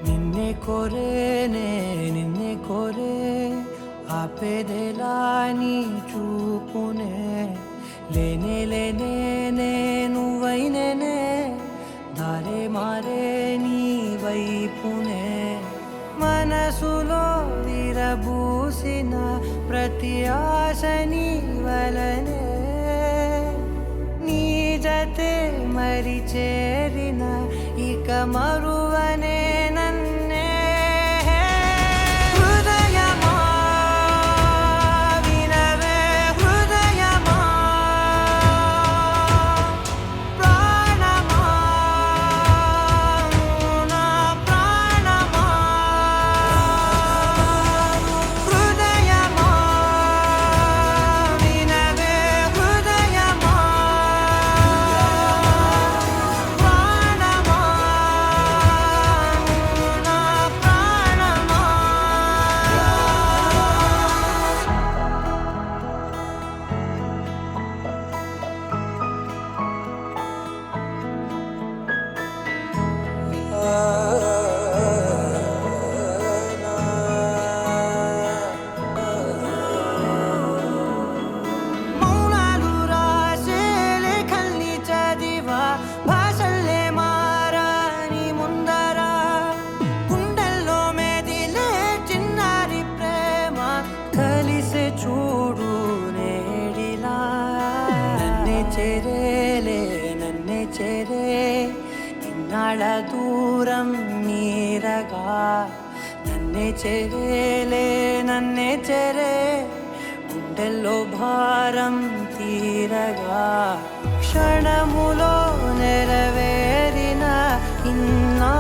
నిన్నే కోరేనే నిన్నే కోరే ఆపేదెలా నీ చూపునే లేనే లేనే నువ్వైనేనే దారే మారే నీ వైపునే మనసులో విరబూసిన ప్రతి ఆశ నీ వలనే నీ జతే మరి చేరిన ఇక మరువనే నన్నే హృదయమా వినవే హృదయమా ప్రాణమా నా ప్రాణమా హృదయమా వినవే హృదయమా ప్రాణమా నా ప్రాణమా మౌనాలు రాసే లేఖల్ని చదివా భాషల్లే మారాని ముందరా గుండెల్లో మెదిలే చిన్నారి ప్రేమ కలిసే చూడు నేడిలా నన్నే చేరేలే నన్నే చేరే ఇన్నాళ్ళ దూరం నీరగా నన్నే చేరేలే నన్నే చేరే గుండెల్లో భారం తీరగా క్షణములో నెరవేరిన ఇన్నా